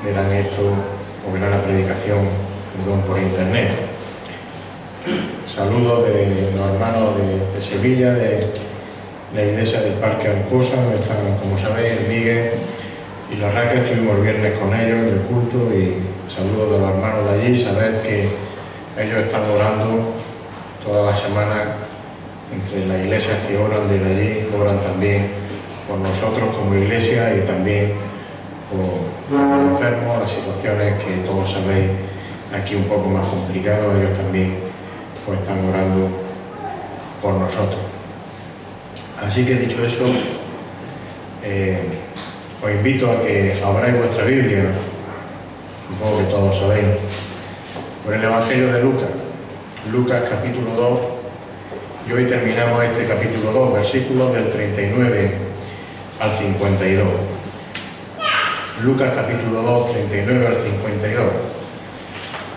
verán esto o verán la predicación, perdón, por internet. Saludos de los hermanos de Sevilla, de la iglesia del Parque Alcosa, donde están, como sabéis, Miguel y los Raques. Estuvimos el viernes con ellos en el culto, y saludos de los hermanos de allí. Sabed que ellos están orando toda la semana entre las iglesias que oran desde allí, oran también por nosotros como iglesia y también por los enfermos, las situaciones que todos sabéis aquí un poco más complicadas. Ellos también pues están orando por nosotros. Así que, dicho eso, os invito a que abráis vuestra Biblia, supongo que todos sabéis, por el Evangelio de Lucas, Lucas capítulo 2, y hoy terminamos este capítulo 2, versículos del 39 al 52. Lucas capítulo 2, 39 al 52,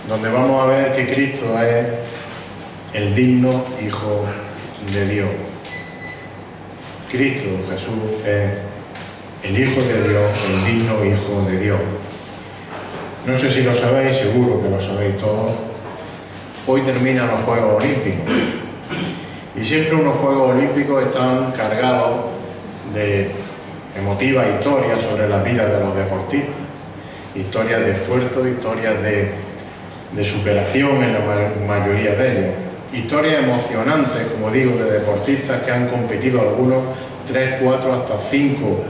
donde vamos a ver que Cristo es el digno Hijo de Dios. Cristo, Jesús, es el Hijo de Dios, el digno Hijo de Dios. No sé si lo sabéis, seguro que lo sabéis todos. Hoy terminan los Juegos Olímpicos. Y siempre unos Juegos Olímpicos están cargados de emotivas historias sobre la vida de los deportistas. Historias de esfuerzo, historias de superación en la mayoría de ellos. Historias emocionantes, como digo, de deportistas que han competido algunos 3, 4, hasta 5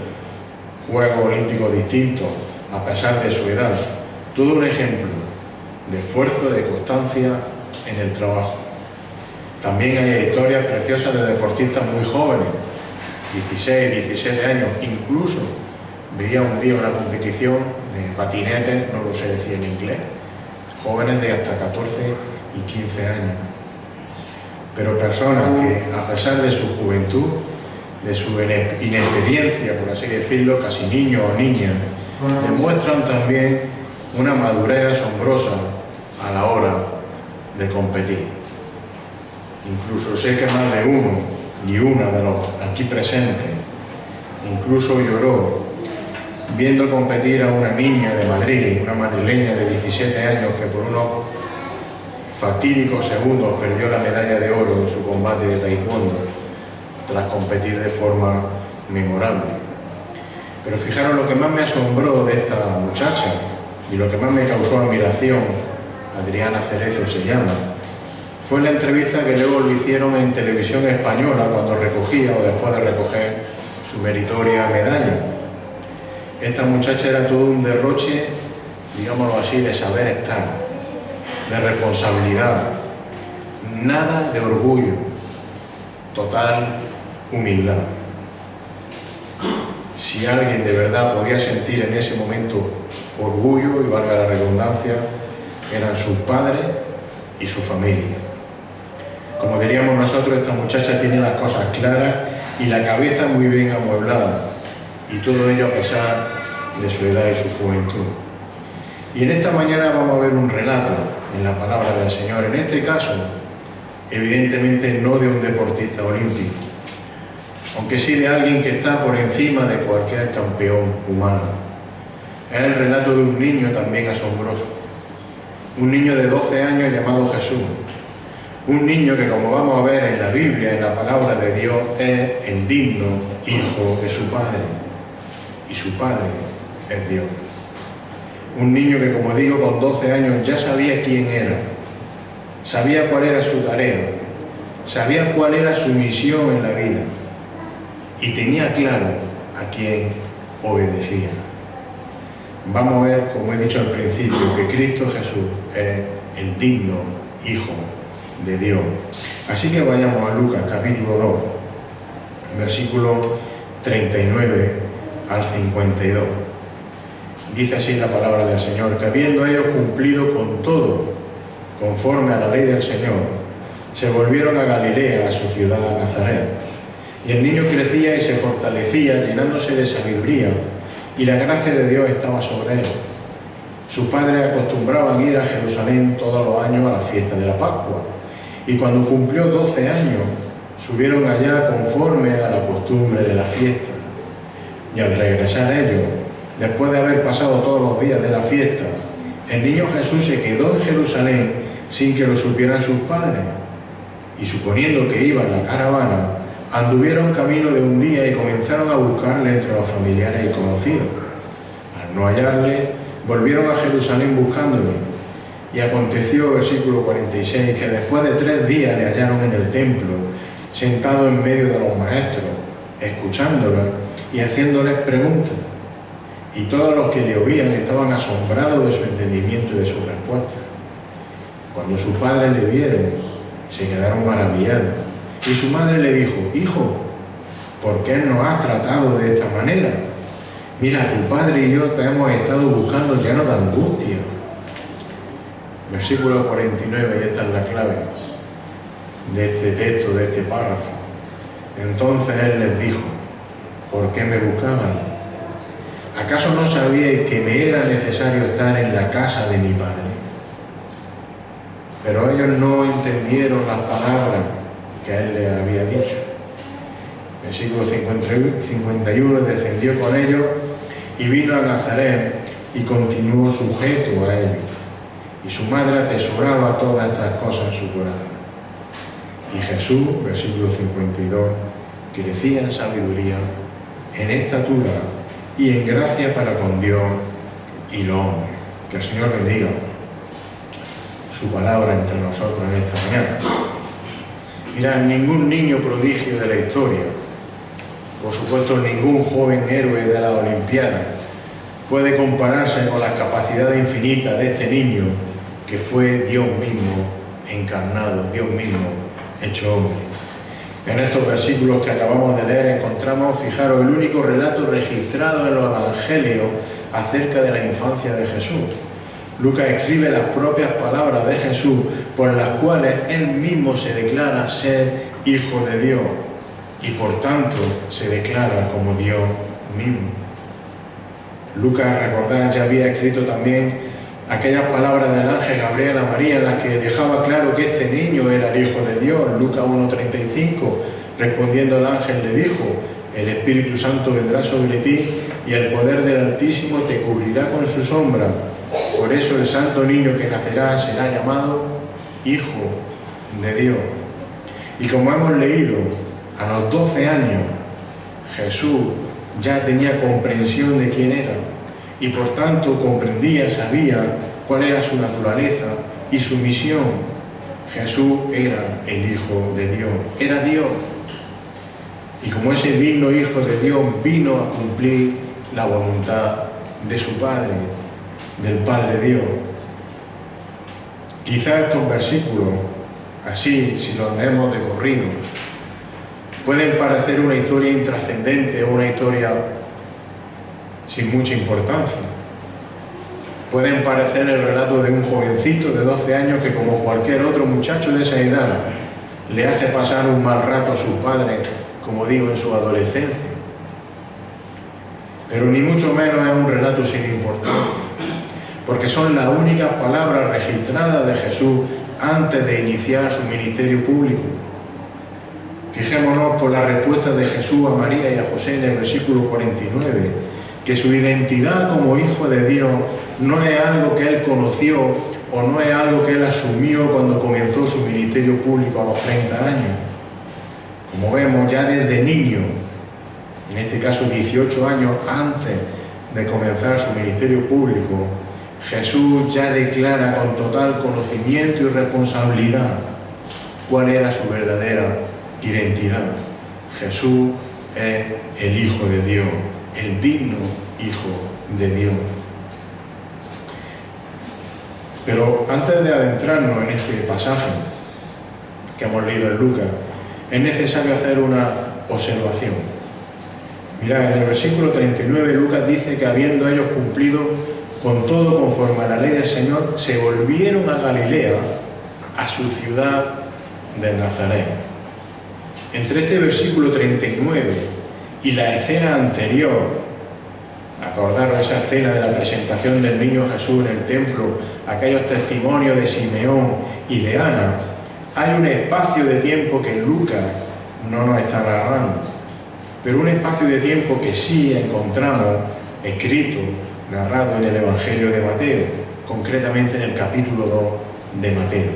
Juegos Olímpicos distintos, a pesar de su edad. Todo un ejemplo de esfuerzo, de constancia en el trabajo. También hay historias preciosas de deportistas muy jóvenes, 16, 17 años, incluso veía un día una competición de patinetes, no lo sé decir en inglés, jóvenes de hasta 14 y 15 años. Pero personas que, a pesar de su juventud, de su inexperiencia, por así decirlo, casi niños o niñas, demuestran también una madurez asombrosa a la hora de competir. Incluso sé que más de uno y una de los aquí presentes incluso lloró viendo competir a una niña de Madrid, una madrileña de 17 años que por unos fatídicos segundos perdió la medalla de oro en su combate de taekwondo tras competir de forma memorable. Pero fijaros, lo que más me asombró de esta muchacha y lo que más me causó admiración, Adriana Cerezo se llama, fue la entrevista que luego lo hicieron en televisión española cuando recogía o después de recoger su meritoria medalla. Esta muchacha era todo un derroche, digámoslo así, de saber estar, de responsabilidad, nada de orgullo, total humildad. Si alguien de verdad podía sentir en ese momento orgullo, y valga la redundancia, eran sus padres y su familia. Como diríamos nosotros, esta muchacha tiene las cosas claras y la cabeza muy bien amueblada, y todo ello a pesar de su edad y su juventud. Y en esta mañana vamos a ver un relato en la palabra del Señor, en este caso, evidentemente no de un deportista olímpico, aunque sí de alguien que está por encima de cualquier campeón humano. Es el relato de un niño también asombroso, un niño de 12 años llamado Jesús, un niño que, como vamos a ver en la Biblia, en la palabra de Dios, es el digno hijo de su padre, y su padre es Dios. Un niño que, como digo, con 12 años ya sabía quién era, sabía cuál era su tarea, sabía cuál era su misión en la vida y tenía claro a quién obedecía. Vamos a ver, como he dicho al principio, que Cristo Jesús es el digno Hijo de Dios. Así que vayamos a Lucas capítulo 2, versículo 39 al 52. Dice así la palabra del Señor: que habiendo ellos cumplido con todo, conforme a la ley del Señor, se volvieron a Galilea, a su ciudad Nazaret. Y el niño crecía y se fortalecía, llenándose de sabiduría, y la gracia de Dios estaba sobre él. Sus padres acostumbraban ir a Jerusalén todos los años a la fiesta de la Pascua, y cuando cumplió 12 años, subieron allá conforme a la costumbre de la fiesta. Y al regresar ellos, después de haber pasado todos los días de la fiesta, el niño Jesús se quedó en Jerusalén sin que lo supieran sus padres. Y suponiendo que iba en la caravana, anduvieron camino de un día y comenzaron a buscarle entre los familiares y conocidos. Al no hallarle, volvieron a Jerusalén buscándole. Y aconteció, versículo 46, que después de 3 días le hallaron en el templo, sentado en medio de los maestros, escuchándolos y haciéndoles preguntas. Y todos los que le oían estaban asombrados de su entendimiento y de su respuesta. Cuando sus padres le vieron, se quedaron maravillados. Y su madre le dijo: hijo, ¿por qué nos has tratado de esta manera? Mira, tu padre y yo te hemos estado buscando llenos de angustia. Versículo 49, y esta es la clave de este texto, de este párrafo. Entonces él les dijo: ¿por qué me buscabais? ¿Acaso no sabíais que me era necesario estar en la casa de mi padre? Pero ellos no entendieron las palabras que él les había dicho. Versículo 51, descendió con ellos y vino a Nazaret y continuó sujeto a ellos. Y su madre atesoraba todas estas cosas en su corazón. Y Jesús, versículo 52, crecía en sabiduría, en estatura y en gracia para con Dios y los hombres. Que el Señor bendiga su palabra entre nosotros en esta mañana. Mirad, ningún niño prodigio de la historia, por supuesto ningún joven héroe de la Olimpiada, puede compararse con las capacidades infinitas de este niño que fue Dios mismo encarnado, Dios mismo hecho hombre. En estos versículos que acabamos de leer encontramos, fijaros, el único relato registrado en los evangelios acerca de la infancia de Jesús. Lucas escribe las propias palabras de Jesús por las cuales él mismo se declara ser hijo de Dios y por tanto se declara como Dios mismo. Lucas, recordad, ya había escrito también aquellas palabras del ángel Gabriel a María en las que dejaba claro que este niño era el Hijo de Dios. Lucas 1:35, respondiendo el ángel le dijo: el Espíritu Santo vendrá sobre ti y el poder del Altísimo te cubrirá con su sombra. Por eso el santo niño que nacerá será llamado Hijo de Dios. Y como hemos leído, a los 12 años Jesús ya tenía comprensión de quién era y por tanto comprendía, sabía cuál era su naturaleza y su misión. Jesús era el Hijo de Dios, era Dios. Y como ese digno Hijo de Dios vino a cumplir la voluntad de su Padre, del Padre Dios. Quizá estos versículos, así, si los leemos de corrido, pueden parecer una historia intrascendente o una historia sin mucha importancia. Pueden parecer el relato de un jovencito de 12 años que, como cualquier otro muchacho de esa edad, le hace pasar un mal rato a sus padres, como digo, en su adolescencia. Pero ni mucho menos es un relato sin importancia, porque son las únicas palabras registradas de Jesús antes de iniciar su ministerio público. Fijémonos por la respuesta de Jesús a María y a José en el versículo 49, que su identidad como Hijo de Dios no es algo que él conoció o no es algo que él asumió cuando comenzó su ministerio público a los 30 años. Como vemos, ya desde niño, en este caso 18 años antes de comenzar su ministerio público, Jesús ya declara con total conocimiento y responsabilidad cuál era su verdadera identidad. Jesús es el Hijo de Dios, el digno Hijo de Dios. Pero antes de adentrarnos en este pasaje que hemos leído en Lucas, es necesario hacer una observación. Mirad, en el versículo 39 Lucas dice que habiendo ellos cumplido con todo conforme a la ley del Señor, se volvieron a Galilea, a su ciudad de Nazaret. Entre este versículo 39 y la escena anterior, acordaros esa escena de la presentación del niño Jesús en el templo, aquellos testimonios de Simeón y de Ana, hay un espacio de tiempo que Lucas no nos está narrando, pero un espacio de tiempo que sí encontramos escrito, narrado en el Evangelio de Mateo, concretamente en el capítulo 2 de Mateo.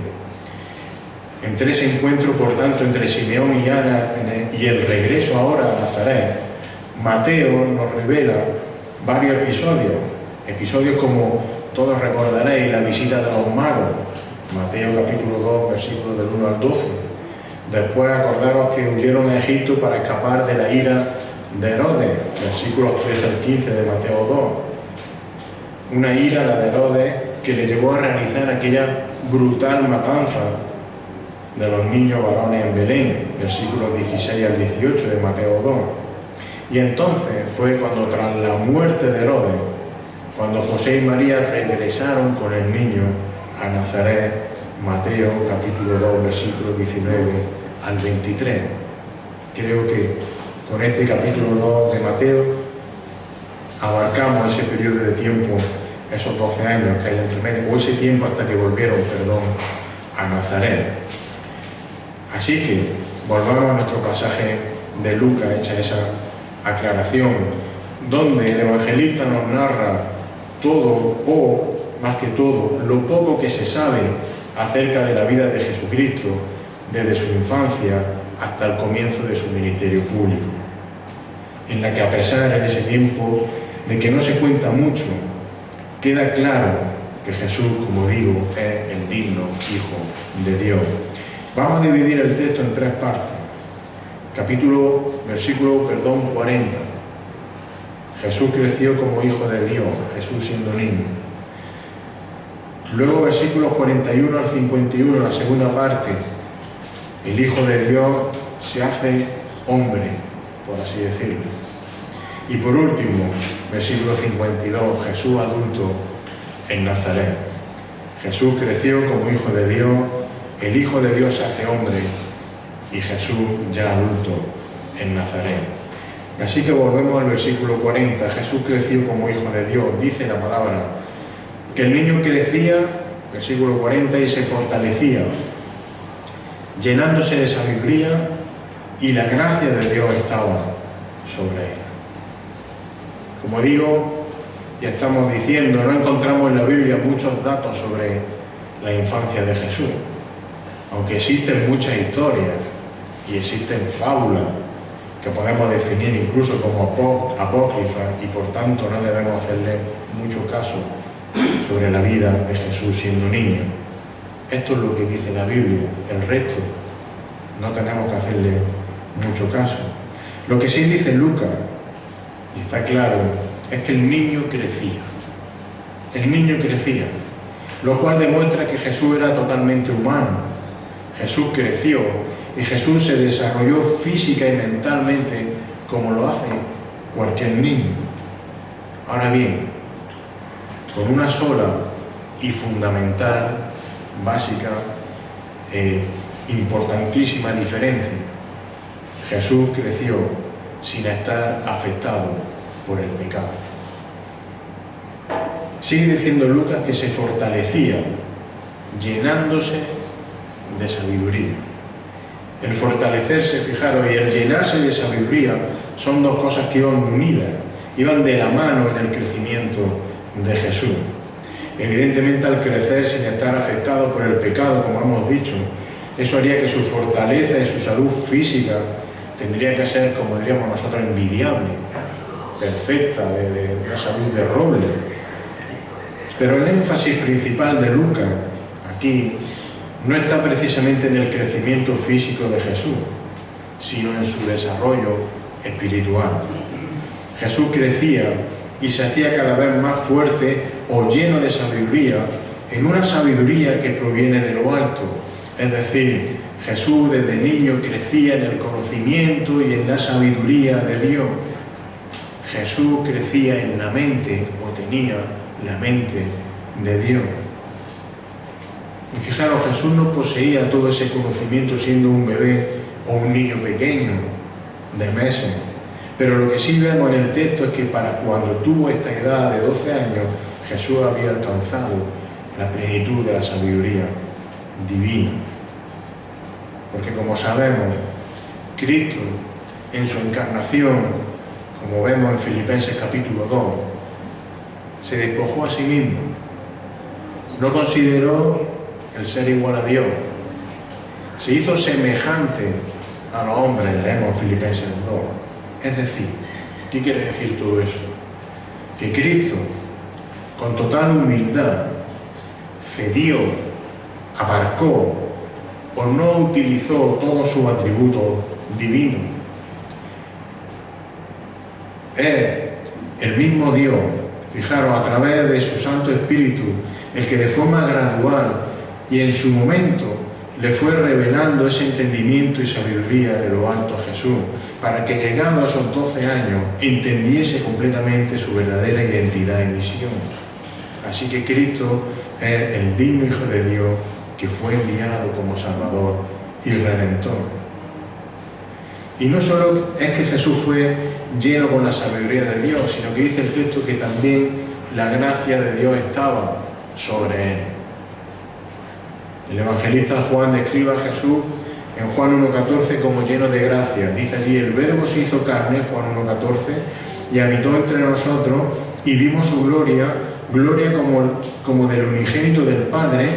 Entre ese encuentro, por tanto, entre Simeón y Ana y el regreso ahora a Nazaret, Mateo nos revela varios episodios como todos recordaréis, la visita de los magos, Mateo capítulo 2, versículos del 1 al 12. Después acordaros que huyeron a Egipto para escapar de la ira de Herodes, versículos 13 al 15 de Mateo 2. Una ira, la de Herodes, que le llevó a realizar aquella brutal matanza de los niños varones en Belén, versículos 16 al 18 de Mateo 2. Y entonces fue cuando, tras la muerte de Herodes, cuando José y María regresaron con el niño a Nazaret, Mateo capítulo 2, versículos 19 al 23. Creo que con este capítulo 2 de Mateo abarcamos ese periodo de tiempo, esos 12 años que hay entre medio, o ese tiempo hasta que volvieron, a Nazaret. Así que volvamos a nuestro pasaje de Lucas, hecha esa aclaración, donde el evangelista nos narra todo, o más que todo, lo poco que se sabe acerca de la vida de Jesucristo, desde su infancia hasta el comienzo de su ministerio público, en la que, a pesar en ese tiempo de que no se cuenta mucho, queda claro que Jesús, como digo, es el digno Hijo de Dios. Vamos a dividir el texto en tres partes. Versículo 40. Jesús creció como Hijo de Dios, Jesús siendo niño. Luego versículos 41 al 51, la segunda parte, el Hijo de Dios se hace hombre, por así decirlo. Y por último, versículo 52, Jesús adulto en Nazaret. Jesús creció como Hijo de Dios, el Hijo de Dios se hace hombre y Jesús ya adulto en Nazaret. Así que volvemos al versículo 40. Jesús creció como Hijo de Dios. Dice la palabra que el niño crecía, versículo 40, y se fortalecía, llenándose de sabiduría, y la gracia de Dios estaba sobre él. Como digo, ya estamos diciendo, no encontramos en la Biblia muchos datos sobre la infancia de Jesús, aunque existen muchas historias y existen fábulas que podemos definir incluso como apócrifas, y por tanto no debemos hacerle mucho caso sobre la vida de Jesús siendo niño. Esto es lo que dice la Biblia, el resto no tenemos que hacerle mucho caso. Lo que sí dice Lucas, y está claro, es que el niño crecía. El niño crecía, lo cual demuestra que Jesús era totalmente humano. Jesús creció y Jesús se desarrolló física y mentalmente como lo hace cualquier niño. Ahora bien, con una sola y fundamental, básica, importantísima diferencia: Jesús creció sin estar afectado por el pecado. Sigue diciendo Lucas que se fortalecía, llenándose de sabiduría. El fortalecerse, fijaros, y el llenarse de sabiduría son dos cosas que iban unidas, iban de la mano en el crecimiento de Jesús. Evidentemente, al crecer sin estar afectado por el pecado, como hemos dicho, eso haría que su fortaleza y su salud física tendría que ser, como diríamos nosotros, envidiable, perfecta, de una salud de roble. Pero el énfasis principal de Lucas aquí no está precisamente en el crecimiento físico de Jesús, sino en su desarrollo espiritual. Jesús crecía y se hacía cada vez más fuerte o lleno de sabiduría, en una sabiduría que proviene de lo alto. Es decir, Jesús desde niño crecía en el conocimiento y en la sabiduría de Dios. Jesús crecía en la mente, o tenía la mente de Dios. Y fijaros, Jesús no poseía todo ese conocimiento siendo un bebé o un niño pequeño de meses. Pero lo que sí vemos en el texto es que para cuando tuvo esta edad de 12 años, Jesús había alcanzado la plenitud de la sabiduría divina. Porque, como sabemos, Cristo en su encarnación, como vemos en Filipenses capítulo 2, se despojó a sí mismo, no consideró el ser igual a Dios, se hizo semejante a los hombres, leemos en Filipenses 2. Es decir, ¿qué quiere decir todo eso? Que Cristo, con total humildad, cedió, aparcó o no utilizó todos sus atributos divinos. Es el mismo Dios, fijaros, a través de su Santo Espíritu, el que de forma gradual y en su momento le fue revelando ese entendimiento y sabiduría de lo alto a Jesús, para que llegado a esos 12 años entendiese completamente su verdadera identidad y misión. Así que Cristo es el digno Hijo de Dios que fue enviado como Salvador y Redentor. Y no solo es que Jesús fue lleno con la sabiduría de Dios, sino que dice el texto que también la gracia de Dios estaba sobre él. El evangelista Juan describe a Jesús en Juan 1,14 como lleno de gracia. Dice allí, el Verbo se hizo carne, Juan 1,14, y habitó entre nosotros y vimos su gloria, gloria como del unigénito del Padre,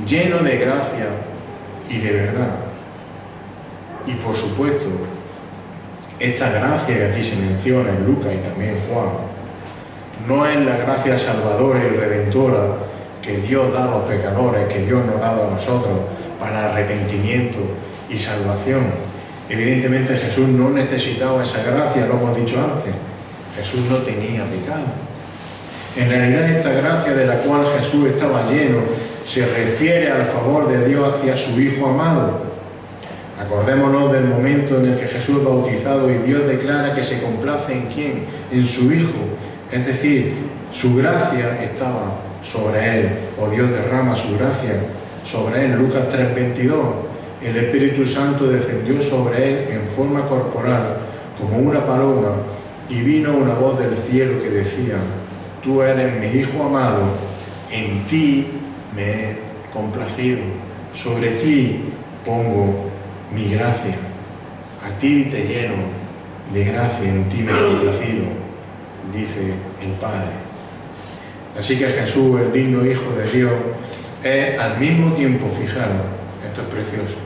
lleno de gracia y de verdad. Y por supuesto, esta gracia que aquí se menciona en Lucas y también en Juan, no es la gracia salvadora y redentora que Dios da a los pecadores, que Dios nos ha dado a nosotros para arrepentimiento y salvación. Evidentemente Jesús no necesitaba esa gracia, lo hemos dicho antes. Jesús no tenía pecado. En realidad esta gracia de la cual Jesús estaba lleno se refiere al favor de Dios hacia su Hijo amado. Acordémonos del momento en el que Jesús es bautizado y Dios declara que se complace ¿en quién? En su Hijo. Es decir, su gracia estaba sobre él, o Dios derrama su gracia sobre él. Lucas 3:22, el Espíritu Santo descendió sobre él en forma corporal, como una paloma, y vino una voz del cielo que decía, tú eres mi Hijo amado, en ti me he complacido, sobre ti pongo mi gracia, a ti te lleno de gracia, en ti me he complacido, dice el Padre. Así que Jesús, el digno Hijo de Dios, es al mismo tiempo, fijaros, esto es precioso,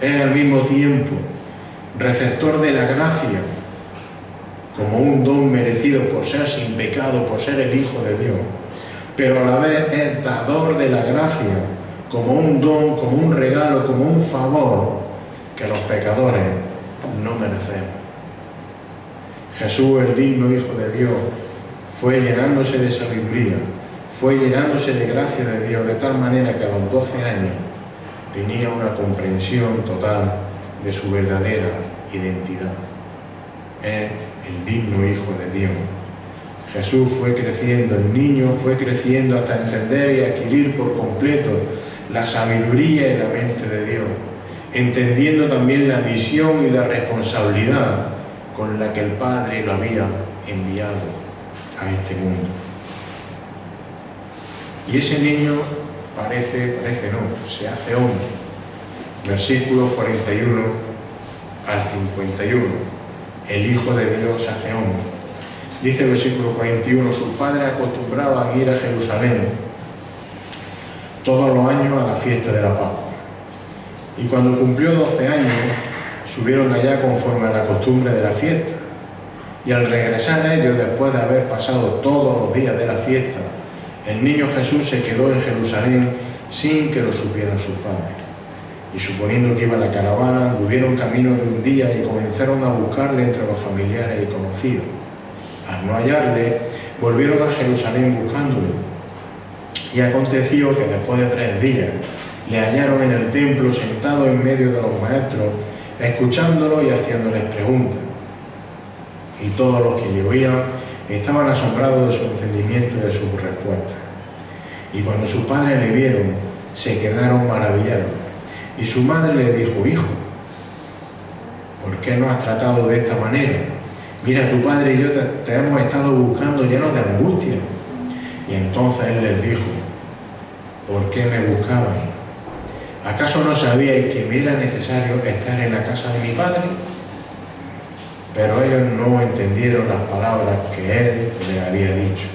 es al mismo tiempo receptor de la gracia, como un don merecido por ser sin pecado, por ser el Hijo de Dios, pero a la vez es dador de la gracia, como un don, como un regalo, como un favor que los pecadores no merecemos. Jesús, el digno Hijo de Dios, fue llenándose de sabiduría, fue llenándose de gracia de Dios, de tal manera que a los 12 años tenía una comprensión total de su verdadera identidad. Es el digno Hijo de Dios. Jesús fue creciendo, el niño fue creciendo hasta entender y adquirir por completo la sabiduría y la mente de Dios, entendiendo también la misión y la responsabilidad con la que el Padre lo había enviado a este mundo. Y ese niño se hace hombre. Versículos 41 al 51. El Hijo de Dios se hace hombre. Dice el versículo 41, sus padres acostumbraban a ir a Jerusalén todos los años a la fiesta de la Pascua. Y cuando cumplió 12 años, subieron allá conforme a la costumbre de la fiesta. Y al regresar a ellos, después de haber pasado todos los días de la fiesta, el niño Jesús se quedó en Jerusalén sin que lo supieran sus padres. Y suponiendo que iba la caravana, anduvieron camino de un día y comenzaron a buscarle entre los familiares y conocidos. Al no hallarle, volvieron a Jerusalén buscándole. Y aconteció que después de 3 días, le hallaron en el templo sentado en medio de los maestros, escuchándolo y haciéndoles preguntas. Y todos los que le oían estaban asombrados de su entendimiento y de sus respuestas. Y cuando sus padres le vieron, se quedaron maravillados. Y su madre le dijo, hijo, ¿por qué nos has tratado de esta manera? Mira, tu padre y yo te hemos estado buscando llenos de angustia. Y entonces él les dijo, ¿por qué me buscabais? ¿Acaso no sabíais que me era necesario estar en la casa de mi padre? Pero ellos no entendieron las palabras que él les había dicho.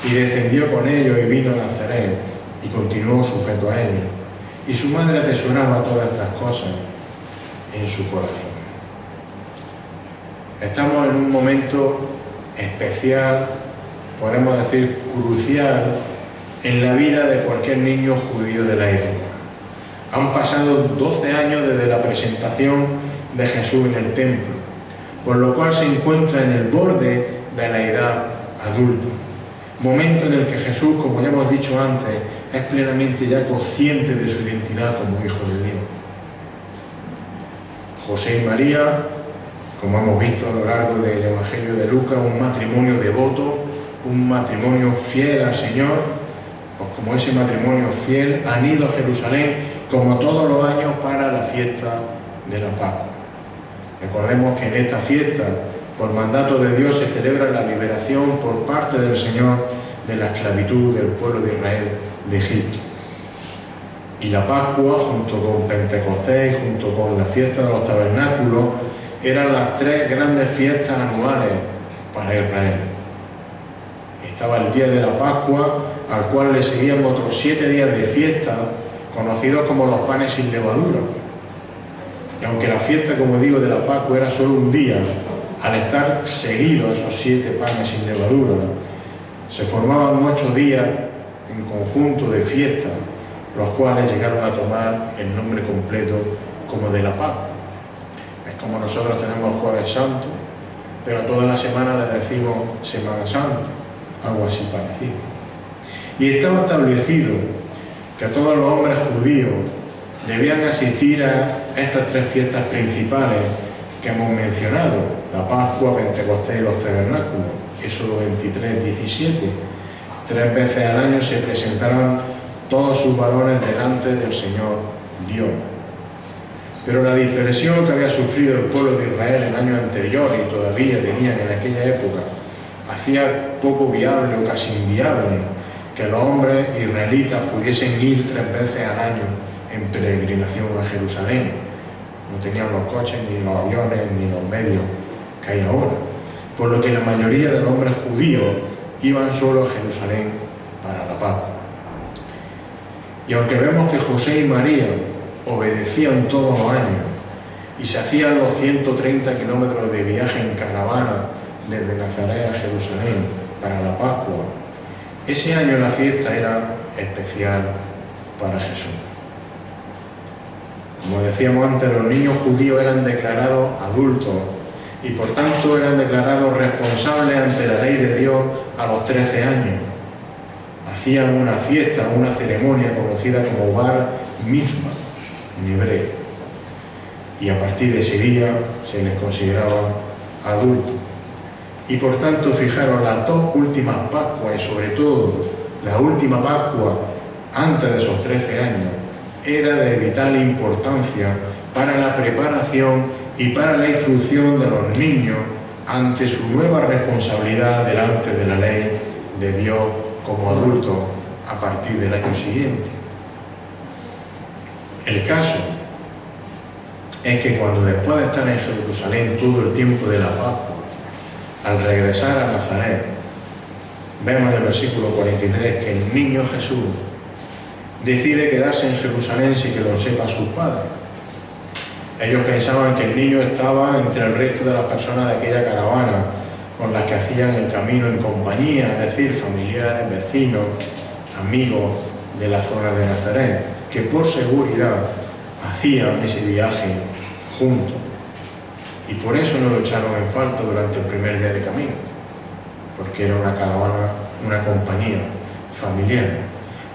y descendió con ellos y vino a Nazaret y continuó sujeto a ellos. Y su madre atesoraba todas estas cosas en su corazón. Estamos en un momento especial, podemos decir crucial, en la vida de cualquier niño judío de la época. Han pasado 12 años desde la presentación de Jesús en el templo, por lo cual se encuentra en el borde de la edad adulta, momento en el que Jesús, como ya hemos dicho antes, es plenamente ya consciente de su identidad como Hijo de Dios. José y María, como hemos visto a lo largo del Evangelio de Lucas, un matrimonio devoto, un matrimonio fiel al Señor, pues como ese matrimonio fiel han ido a Jerusalén como todos los años para la fiesta de la Pascua. Recordemos que en esta fiesta, por mandato de Dios, se celebra la liberación por parte del Señor de la esclavitud del pueblo de Israel de Egipto. Y la Pascua, junto con Pentecostés, junto con la fiesta de los tabernáculos, eran las tres grandes fiestas anuales para Israel. Estaba el día de la Pascua, al cual le seguían otros 7 días de fiesta, conocidos como los panes sin levadura. Y aunque la fiesta, como digo, de la Pascua era solo un día, al estar seguidos esos 7 panes sin levadura, se formaban 8 días en conjunto de fiesta, los cuales llegaron a tomar el nombre completo como de la Pascua. Es como nosotros tenemos el Jueves Santo, pero toda la semana le decimos Semana Santa, algo así parecido. Y estaba establecido que todos los hombres judíos debían asistir a estas 3 fiestas principales que hemos mencionado: la Pascua, Pentecostés y los tabernáculos. Éxodo 23, 17. 3 veces al año se presentarán todos sus varones delante del Señor Dios. Pero la dispersión que había sufrido el pueblo de Israel en años anteriores y todavía tenían en aquella época hacía poco viable o casi inviable que los hombres israelitas pudiesen ir 3 veces al año en peregrinación a Jerusalén. No tenían los coches, ni los aviones, ni los medios que hay ahora, por lo que la mayoría de los hombres judíos iban solo a Jerusalén para la Pascua. Y aunque vemos que José y María obedecían todos los años y se hacían los 130 kilómetros de viaje en caravana desde Nazaret a Jerusalén para la Pascua, ese año la fiesta era especial para Jesús. Como decíamos antes, los niños judíos eran declarados adultos y por tanto eran declarados responsables ante la ley de Dios a los 13 años. Hacían una fiesta, una ceremonia conocida como Bar Mitzvah en hebreo, y a partir de ese día se les consideraba adultos. Y por tanto, fijaros, las 2 últimas Pascuas, y sobre todo la última Pascua antes de esos 13 años, era de vital importancia para la preparación y para la instrucción de los niños ante su nueva responsabilidad delante de la ley de Dios como adultos a partir del año siguiente. El caso es que cuando después de estar en Jerusalén todo el tiempo de la Pascua, al regresar a Nazaret, vemos en el versículo 43 que el niño Jesús decide quedarse en Jerusalén sin que lo sepan sus padres. Ellos pensaban que el niño estaba entre el resto de las personas de aquella caravana con las que hacían el camino en compañía, es decir, familiares, vecinos, amigos de la zona de Nazaret, que por seguridad hacían ese viaje juntos. Y por eso no lo echaron en falta durante el primer día de camino, porque era una caravana, una compañía familiar.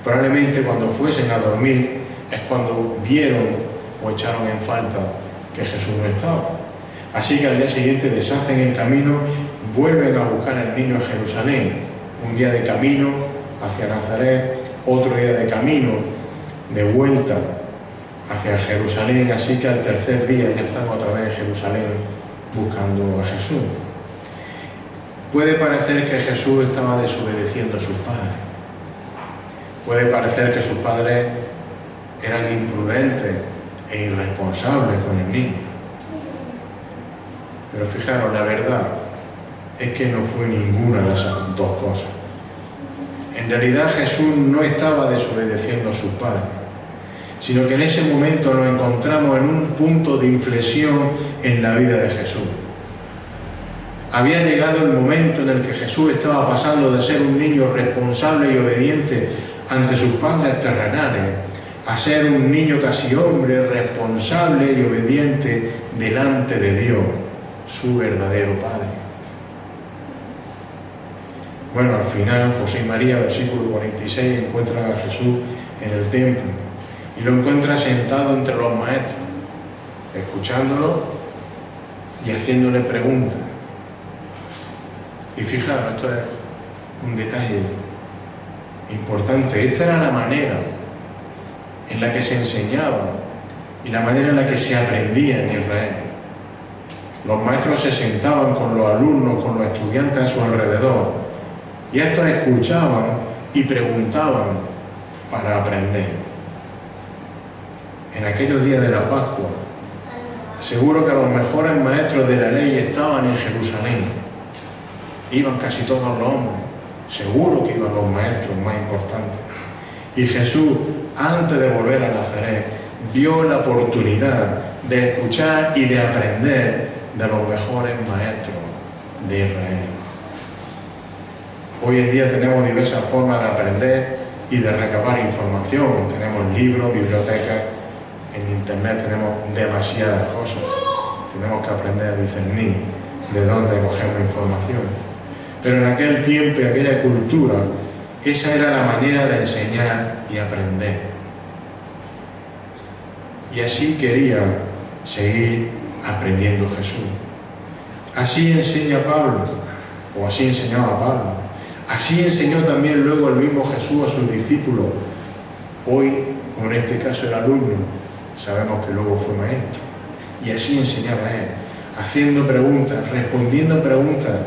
Probablemente cuando fuesen a dormir es cuando vieron o echaron en falta que Jesús no estaba. Así que al día siguiente deshacen el camino, vuelven a buscar al niño a Jerusalén. Un día de camino hacia Nazaret, otro día de camino de vuelta hacia Jerusalén, así que al tercer día ya están otra vez en Jerusalén buscando a Jesús. Puede parecer que Jesús estaba desobedeciendo a sus padres. Puede parecer que sus padres eran imprudentes e irresponsables con el niño. Pero fijaros, la verdad es que no fue ninguna de esas 2 cosas. En realidad Jesús no estaba desobedeciendo a su Padre, sino que en ese momento nos encontramos en un punto de inflexión en la vida de Jesús. Había llegado el momento en el que Jesús estaba pasando de ser un niño responsable y obediente ante sus padres terrenales a ser un niño casi hombre, responsable y obediente delante de Dios, su verdadero Padre. Bueno, al final José y María, versículo 46, encuentran a Jesús en el templo y lo encuentran sentado entre los maestros, escuchándolo y haciéndole preguntas. Y fijaros, esto es un detalle importante. Esta era la manera en la que se enseñaba y la manera en la que se aprendía en Israel. Los maestros se sentaban con los alumnos, con los estudiantes a su alrededor, y estos escuchaban y preguntaban para aprender. En aquellos días de la Pascua, seguro que los mejores maestros de la ley estaban en Jerusalén. Iban casi todos los hombres, seguro que iban los maestros más importantes. Y Jesús, antes de volver a Nazaret, vio la oportunidad de escuchar y de aprender de los mejores maestros de Israel. Hoy en día tenemos diversas formas de aprender y de recabar información. Tenemos libros, bibliotecas, en internet tenemos demasiadas cosas. Tenemos que aprender a discernir de dónde cogemos información. Pero en aquel tiempo y aquella cultura, esa era la manera de enseñar y aprender. Y así quería seguir aprendiendo Jesús. Así enseña Pablo, o así enseñaba Pablo. Así enseñó también luego el mismo Jesús a sus discípulos. Hoy, como en este caso el alumno, sabemos que luego fue maestro. Y así enseñaba él, haciendo preguntas, respondiendo preguntas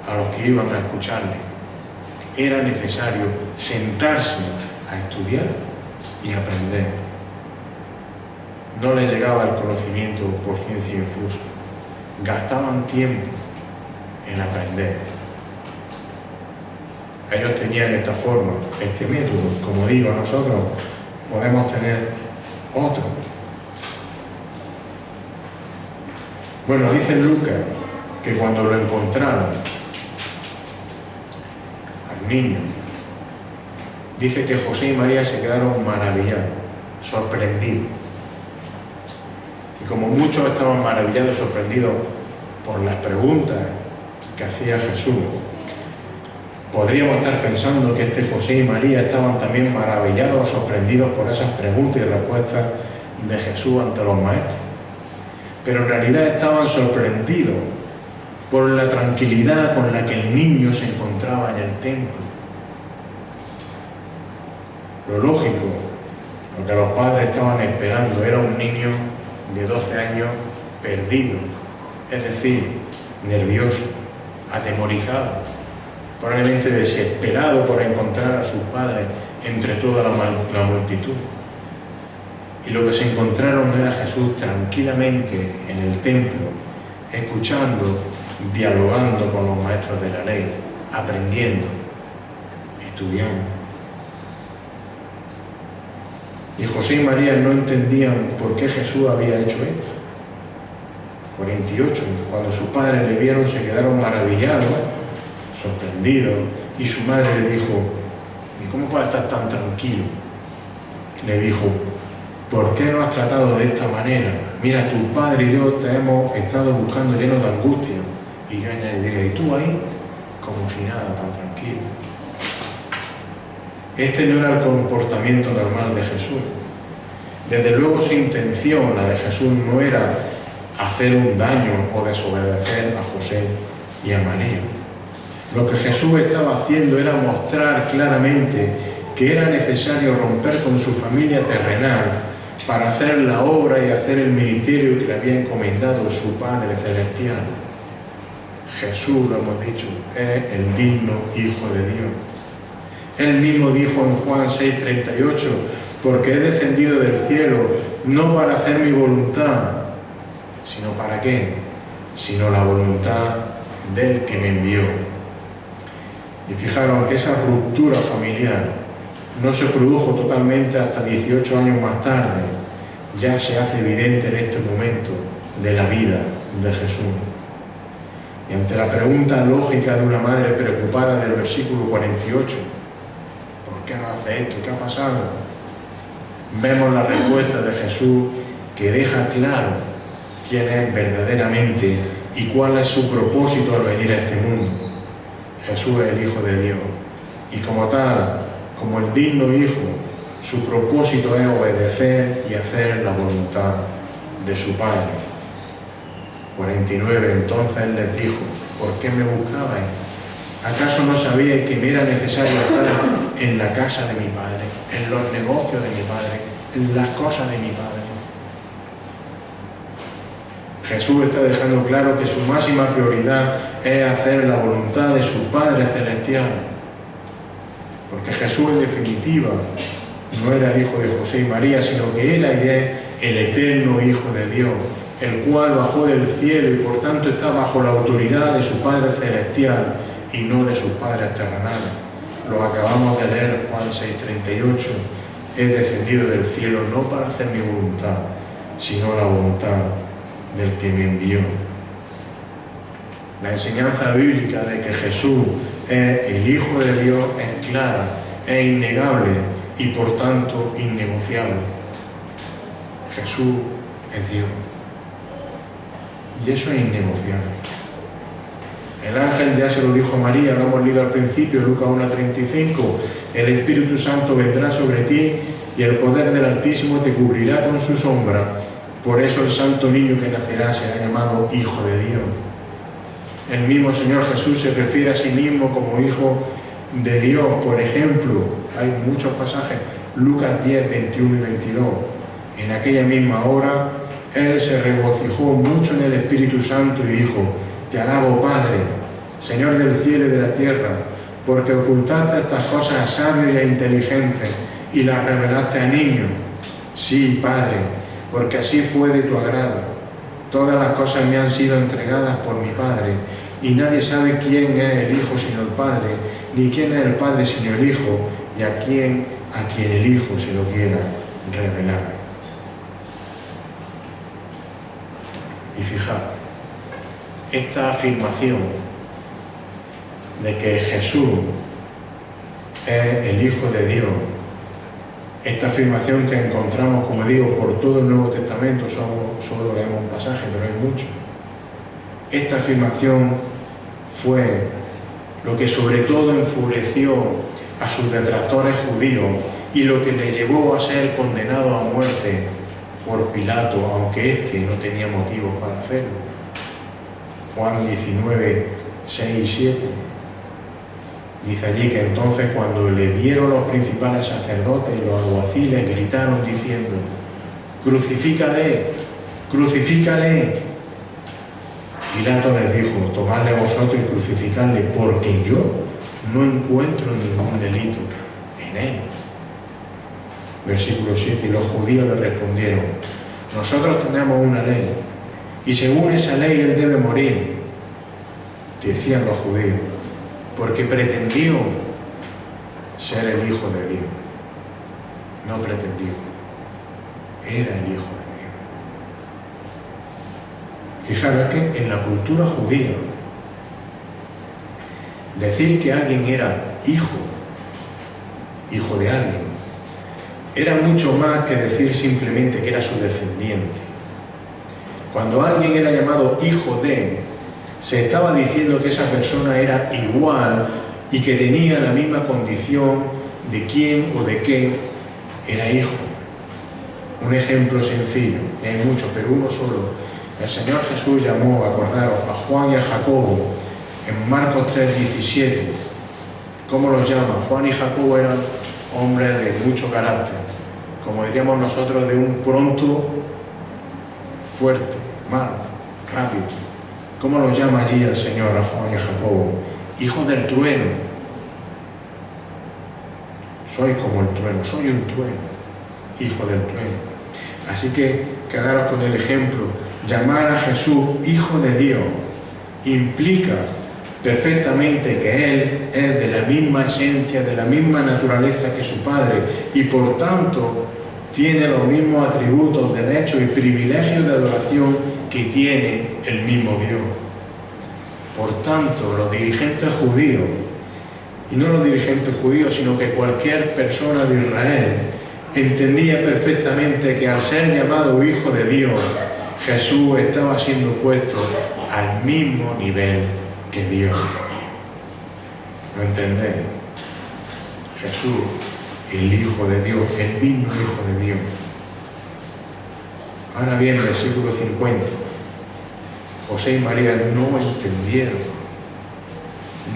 a los que iban a escucharle. Era necesario sentarse a estudiar y aprender. No les llegaba el conocimiento por ciencia infusa. Gastaban tiempo en aprender. Ellos tenían esta forma, este método. Como digo, nosotros podemos tener otro. Bueno, dice Lucas que cuando lo encontraron, niño, dice que José y María se quedaron maravillados, sorprendidos. Y como muchos estaban maravillados, sorprendidos por las preguntas que hacía Jesús, podríamos estar pensando que José y María estaban también maravillados o sorprendidos por esas preguntas y respuestas de Jesús ante los maestros. Pero en realidad estaban sorprendidos por la tranquilidad con la que el niño se encontraba en el templo. Lo lógico, lo que los padres estaban esperando, era un niño de 12 años perdido, es decir, nervioso, atemorizado, probablemente desesperado por encontrar a sus padres entre toda la multitud. Y lo que se encontraron era Jesús tranquilamente en el templo, escuchando, dialogando con los maestros de la ley, aprendiendo, estudiando. Y José y María no entendían por qué Jesús había hecho esto. 48, cuando sus padres le vieron, se quedaron maravillados, sorprendidos, y su madre le dijo: ¿y cómo puedes estar tan tranquilo? Le dijo: ¿por qué no has tratado de esta manera? Mira, tu padre y yo te hemos estado buscando llenos de angustia. Y yo añadiría: ¿y tú ahí? Como si nada, tan tranquilo. Este no era el comportamiento normal de Jesús. Desde luego su intención, la de Jesús, no era hacer un daño o desobedecer a José y a María. Lo que Jesús estaba haciendo era mostrar claramente que era necesario romper con su familia terrenal para hacer la obra y hacer el ministerio que le había encomendado su Padre Celestial. Jesús, lo hemos dicho, es el digno Hijo de Dios. Él mismo dijo en Juan 6:38: porque he descendido del cielo no para hacer mi voluntad, sino ¿para qué? Sino la voluntad del que me envió. Y fijaros que esa ruptura familiar no se produjo totalmente hasta 18 años más tarde, ya se hace evidente en este momento de la vida de Jesús. Y ante la pregunta lógica de una madre preocupada del versículo 48, ¿por qué no hace esto? ¿Qué ha pasado? Vemos la respuesta de Jesús que deja claro quién es verdaderamente y cuál es su propósito al venir a este mundo. Jesús es el Hijo de Dios y como tal, como el digno Hijo, su propósito es obedecer y hacer la voluntad de su Padre. 49. Entonces Él les dijo: ¿por qué me buscabais? ¿Acaso no sabíais que me era necesario estar en la casa de mi Padre, en los negocios de mi Padre, en las cosas de mi Padre? Jesús está dejando claro que su máxima prioridad es hacer la voluntad de su Padre Celestial. Porque Jesús, en definitiva, no era el Hijo de José y María, sino que era y es el eterno Hijo de Dios, el cual bajó del cielo y por tanto está bajo la autoridad de su Padre Celestial y no de sus padres terrenales. Lo acabamos de leer, Juan 6:38. He descendido del cielo no para hacer mi voluntad, sino la voluntad del que me envió. La enseñanza bíblica de que Jesús es el Hijo de Dios es clara, es innegable y por tanto innegociable. Jesús es Dios. Y eso es innegociable. El ángel ya se lo dijo a María, lo hemos leído al principio, Lucas 1:35, el Espíritu Santo vendrá sobre ti y el poder del Altísimo te cubrirá con su sombra. Por eso el santo niño que nacerá será llamado Hijo de Dios. El mismo Señor Jesús se refiere a sí mismo como Hijo de Dios. Por ejemplo, hay muchos pasajes, Lucas 10, 21 y 22. En aquella misma hora, Él se regocijó mucho en el Espíritu Santo y dijo: te alabo, Padre, Señor del cielo y de la tierra, porque ocultaste estas cosas a sabios y a inteligentes y las revelaste a niños. Sí, Padre, porque así fue de tu agrado. Todas las cosas me han sido entregadas por mi Padre, y nadie sabe quién es el Hijo sino el Padre, ni quién es el Padre sino el Hijo, y a quien el Hijo se lo quiera revelar. Y fijad, esta afirmación de que Jesús es el Hijo de Dios, esta afirmación que encontramos, como digo, por todo el Nuevo Testamento, solo leemos un pasaje, pero hay mucho. Esta afirmación fue lo que sobre todo enfureció a sus detractores judíos y lo que le llevó a ser condenado a muerte por Pilato, aunque éste no tenía motivos para hacerlo. Juan 19, 6 y 7. Dice allí que entonces cuando le vieron los principales sacerdotes y los alguaciles, gritaron diciendo: ¡crucifícale! ¡Crucifícale! Pilato les dijo: tomadle vosotros y crucificadle, porque yo no encuentro ningún delito en él. Versículo 7. Y los judíos le respondieron: nosotros tenemos una ley, y según esa ley él debe morir. Decían los judíos, porque pretendió ser el Hijo de Dios. No pretendió, era el Hijo de Dios. Fijaros que en la cultura judía, decir que alguien era hijo de alguien, era mucho más que decir simplemente que era su descendiente. Cuando alguien era llamado hijo de, se estaba diciendo que esa persona era igual y que tenía la misma condición de quién o de qué era hijo. Un ejemplo sencillo, y hay muchos, pero uno solo. El Señor Jesús llamó, acordaros, a Juan y a Jacobo en Marcos 3:17. ¿Cómo los llama? Juan y Jacobo eran hombres de mucho carácter, como diríamos nosotros, de un pronto fuerte, malo, rápido. ¿Cómo los llama allí el Señor a Juan y a Jacobo? Hijos del trueno. Soy como el trueno, soy un trueno, hijo del trueno. Así que quedaros con el ejemplo. Llamar a Jesús Hijo de Dios implica perfectamente que Él es de la misma esencia, de la misma naturaleza que su Padre, y por tanto tiene los mismos atributos, derechos y privilegios de adoración que tiene el mismo Dios. Por tanto, los dirigentes judíos, y no los dirigentes judíos, sino que cualquier persona de Israel, entendía perfectamente que al ser llamado Hijo de Dios, Jesús estaba siendo puesto al mismo nivel que Dios. ¿Lo entendéis? Jesús, el Hijo de Dios, el mismo Hijo de Dios. Ahora bien, versículo 50. José y María no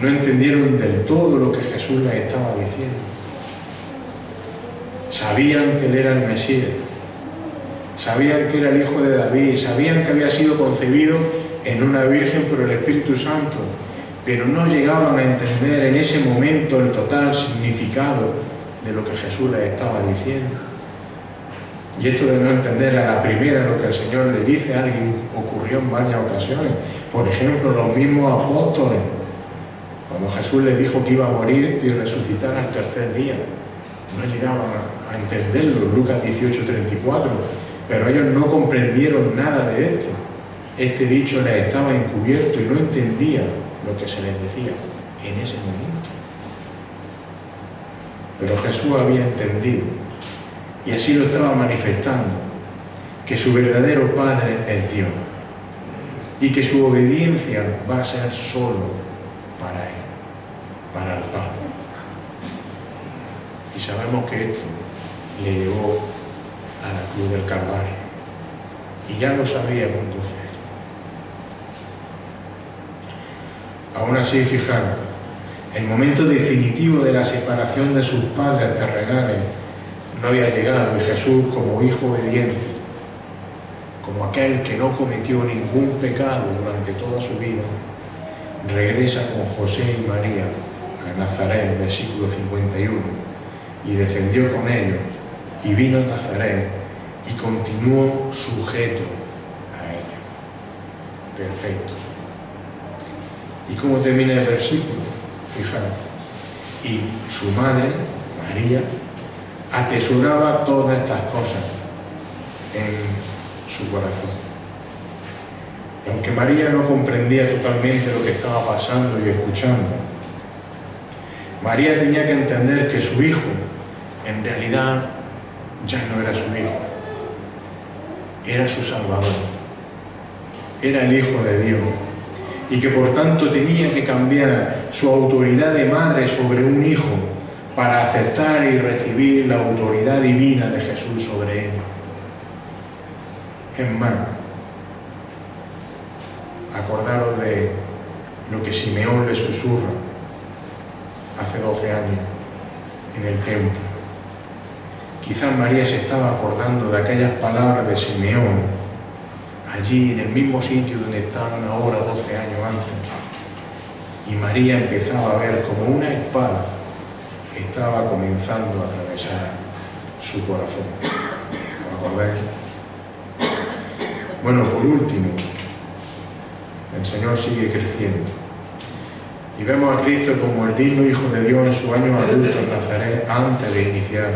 entendieron del todo lo que Jesús les estaba diciendo. Sabían que Él era el Mesías, sabían que era el Hijo de David, sabían que había sido concebido en una virgen por el Espíritu Santo, pero no llegaban a entender en ese momento el total significado de lo que Jesús les estaba diciendo. Y esto de no entender a la primera lo que el Señor le dice a alguien ocurrió en varias ocasiones. Por ejemplo, los mismos apóstoles, cuando Jesús les dijo que iba a morir y resucitar al tercer día, no llegaban a entenderlo, Lucas 18:34, pero ellos no comprendieron nada de esto. Este dicho les estaba encubierto y no entendían lo que se les decía en ese momento. Pero Jesús había entendido, y así lo estaba manifestando, que su verdadero Padre es Dios, y que su obediencia va a ser solo para Él, para el Padre. Y sabemos que esto le llevó a la cruz del Calvario, y ya lo sabía con 12 años. Aún así, fijaros, el momento definitivo de la separación de sus padres terrenales no había llegado, y Jesús, como hijo obediente, como aquel que no cometió ningún pecado durante toda su vida, regresa con José y María a Nazaret, versículo 51, y descendió con ellos, y vino a Nazaret, y continuó sujeto a ella. Perfecto. ¿Y cómo termina el versículo? Fijaros. Y su madre, María, atesoraba todas estas cosas en su corazón. Y aunque María no comprendía totalmente lo que estaba pasando y escuchando, María tenía que entender que su hijo, en realidad, ya no era su hijo, era su Salvador, era el Hijo de Dios, y que por tanto tenía que cambiar su autoridad de madre sobre un hijo para aceptar y recibir la autoridad divina de Jesús sobre él. Es más, acordaros de lo que Simeón le susurra hace 12 años en el templo. Quizás María se estaba acordando de aquellas palabras de Simeón allí en el mismo sitio donde estaban ahora 12 años antes. Y María empezaba a ver como una espada estaba comenzando a atravesar su corazón. ¿Os acordáis? Bueno, por último, el Señor sigue creciendo. Y vemos a Cristo como el digno Hijo de Dios en su año adulto en Nazaret antes de iniciar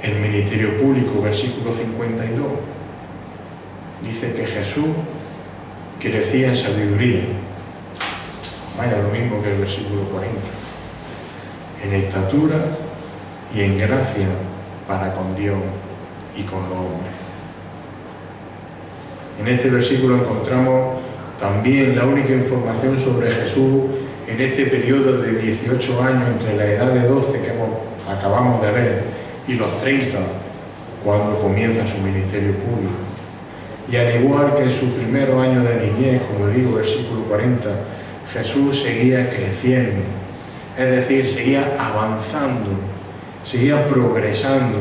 el ministerio público, versículo 52. Dice que Jesús crecía en sabiduría. Vaya, lo mismo que el versículo 40. En estatura y en gracia para con Dios y con los hombres. En este versículo encontramos también la única información sobre Jesús en este periodo de 18 años entre la edad de 12 que acabamos de ver y los 30 cuando comienza su ministerio público. Y al igual que en sus primeros años de niñez, como digo, versículo 40, Jesús seguía creciendo, es decir, seguía avanzando, seguía progresando,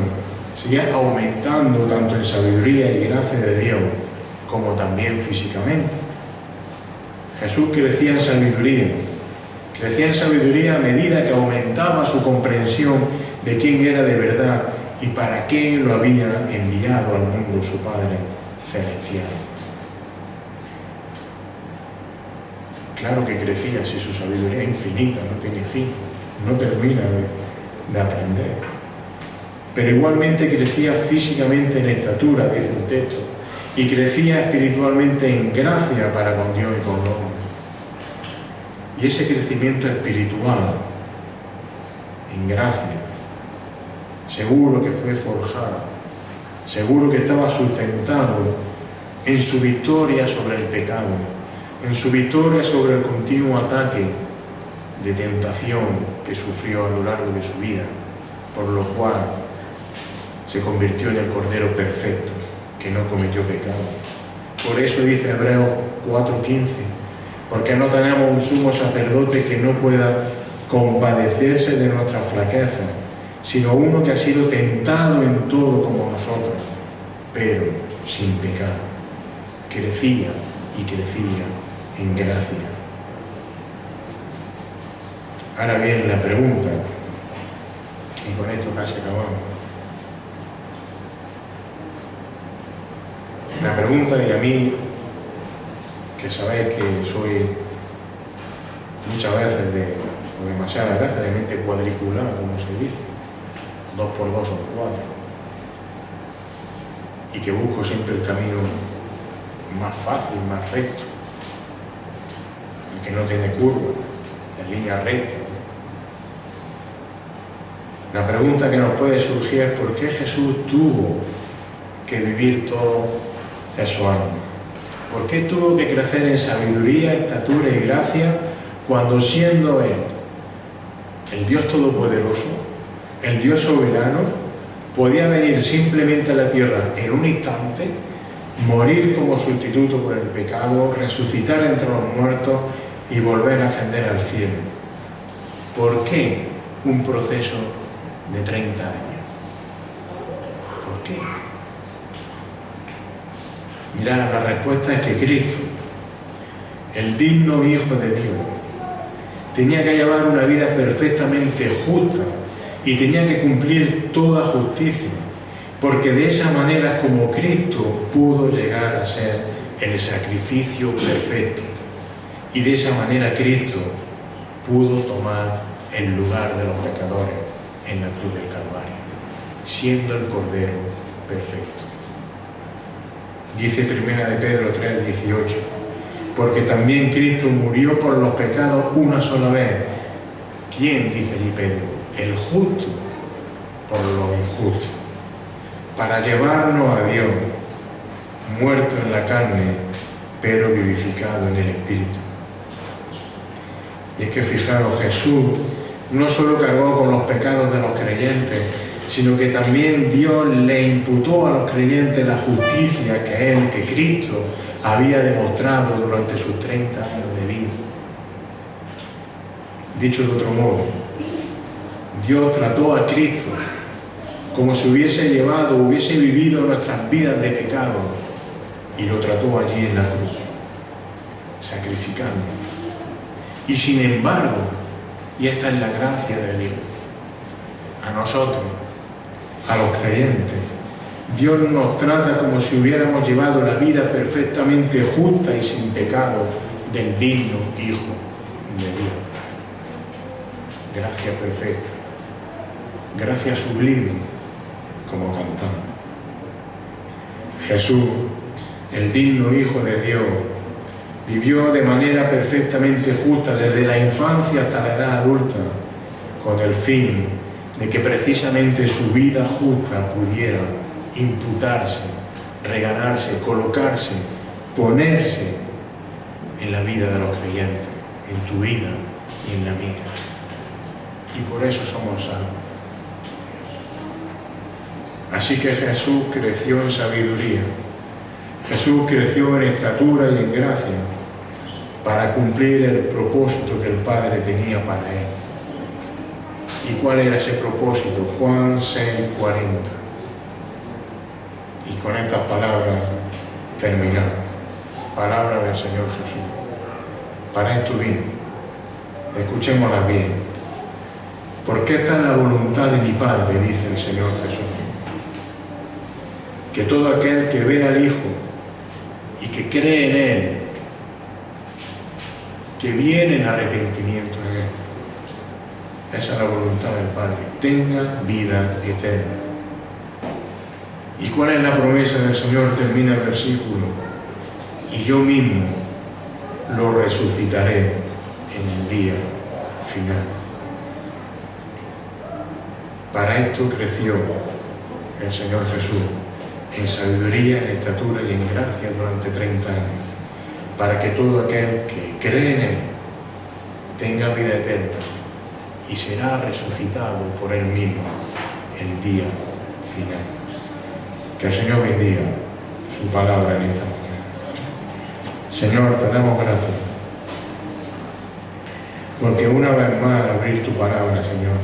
seguía aumentando tanto en sabiduría y gracia de Dios, como también físicamente. Jesús crecía en sabiduría a medida que aumentaba su comprensión de quién era de verdad y para qué lo había enviado al mundo su Padre celestial. Claro que crecía, si su sabiduría es infinita, no tiene fin, no termina de aprender. Pero igualmente crecía físicamente en estatura, dice el texto, y crecía espiritualmente en gracia para con Dios y con los hombres. Y ese crecimiento espiritual, en gracia, seguro que fue forjado, seguro que estaba sustentado en su victoria sobre el pecado, en su victoria sobre el continuo ataque de tentación que sufrió a lo largo de su vida, por lo cual se convirtió en el Cordero perfecto, que no cometió pecado. Por eso dice Hebreos 4:15, porque no tenemos un sumo sacerdote que no pueda compadecerse de nuestra flaqueza, sino uno que ha sido tentado en todo como nosotros, pero sin pecado. Crecía y crecía en gracia. Ahora bien, la pregunta, y con esto casi acabamos. La pregunta, y a mí, que sabéis que soy muchas veces, o demasiadas veces, de mente cuadriculada, como se dice, 2 por 2 son 4, y que busco siempre el camino más fácil, más recto, el que no tiene curva, la línea recta. La pregunta que nos puede surgir es ¿por qué Jesús tuvo que vivir todos esos años? ¿Por qué tuvo que crecer en sabiduría, estatura y gracia cuando, siendo Él el Dios Todopoderoso, el Dios soberano, podía venir simplemente a la tierra en un instante, morir como sustituto por el pecado, resucitar entre los muertos y volver a ascender al cielo? ¿Por qué un proceso de 30 años? ¿Por qué? Mirad, la respuesta es que Cristo, el digno Hijo de Dios, tenía que llevar una vida perfectamente justa y tenía que cumplir toda justicia, porque de esa manera como Cristo pudo llegar a ser el sacrificio perfecto, y de esa manera Cristo pudo tomar el lugar de los pecadores en la cruz del Calvario, siendo el Cordero perfecto. Dice 1 de Pedro 3:18, porque también Cristo murió por los pecados una sola vez. ¿Quién? Dice allí Pedro, el justo por los injustos, para llevarnos a Dios, muerto en la carne, pero vivificado en el Espíritu. Y es que fijaros, Jesús no solo cargó con los pecados de los creyentes, sino que también Dios le imputó a los creyentes la justicia que Él, que Cristo, había demostrado durante sus 30 años de vida. Dicho de otro modo, Dios trató a Cristo como si hubiese vivido nuestras vidas de pecado, y lo trató allí en la cruz, sacrificando. Y sin embargo, y esta es la gracia de Dios, a nosotros, a los creyentes, Dios nos trata como si hubiéramos llevado la vida perfectamente justa y sin pecado del digno Hijo de Dios. Gracia perfecta, gracia sublime, como cantamos. Jesús, el digno Hijo de Dios, vivió de manera perfectamente justa desde la infancia hasta la edad adulta, con el fin de que precisamente su vida justa pudiera imputarse, regalarse, colocarse, ponerse en la vida de los creyentes, en tu vida y en la mía. Y por eso somos salvos. Así que Jesús creció en sabiduría, Jesús creció en estatura y en gracia, para cumplir el propósito que el Padre tenía para él. ¿Y cuál era ese propósito? Juan 6:40. Y con estas palabras terminamos. Palabra del Señor Jesús. Para esto vino. Escuchémosla bien. Porque esta es la voluntad de mi Padre, dice el Señor Jesús. Que todo aquel que ve al Hijo y que cree en Él que viene el arrepentimiento en él. Esa es la voluntad del Padre, tenga vida eterna. ¿Y cuál es la promesa del Señor? Termina el versículo: y yo mismo lo resucitaré en el día final. Para esto creció el Señor Jesús, en sabiduría, en estatura y en gracia durante 30 años, para que todo aquel que cree en Él tenga vida eterna y será resucitado por Él mismo el día final. Que el Señor bendiga su palabra en esta mañana. Señor, te damos gracias, porque una vez más al abrir tu palabra, Señor,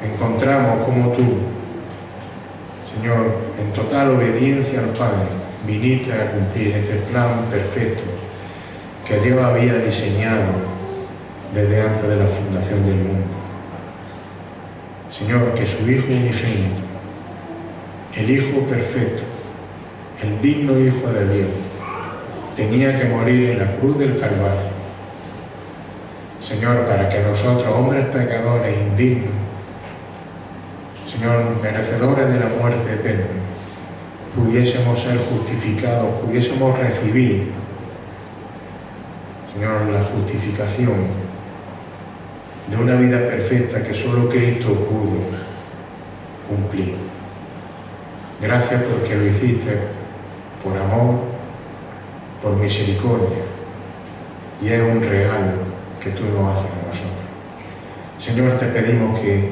encontramos como tú, Señor, en total obediencia al Padre, viniste a cumplir este plan perfecto que Dios había diseñado desde antes de la fundación del mundo. Señor, que su Hijo unigénito, el Hijo perfecto, el digno Hijo de Dios, tenía que morir en la cruz del Calvario. Señor, para que nosotros, hombres pecadores indignos, Señor, merecedores de la muerte eterna, pudiésemos ser justificados, pudiésemos recibir, Señor, la justificación de una vida perfecta que solo Cristo pudo cumplir. Gracias porque lo hiciste por amor, por misericordia, y es un regalo que tú nos haces a nosotros. Señor, te pedimos que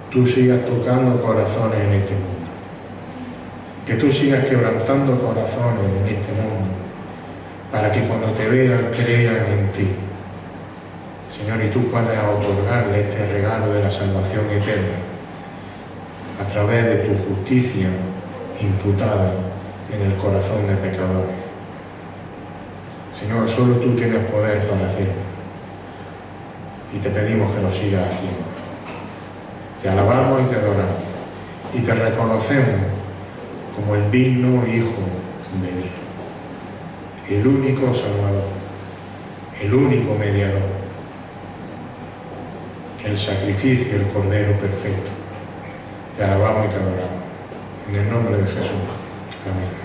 tú sigas tocando corazones en este mundo, que tú sigas quebrantando corazones en este mundo, para que cuando te vean, crean en ti. Señor, y tú puedas otorgarle este regalo de la salvación eterna a través de tu justicia imputada en el corazón de pecadores. Señor, solo tú tienes poder para hacerlo, y te pedimos que lo sigas haciendo. Te alabamos y te adoramos, y te reconocemos como el digno Hijo de Dios, el único Salvador, el único mediador, el sacrificio, el Cordero perfecto. Te alabamos y te adoramos. En el nombre de Jesús. Amén.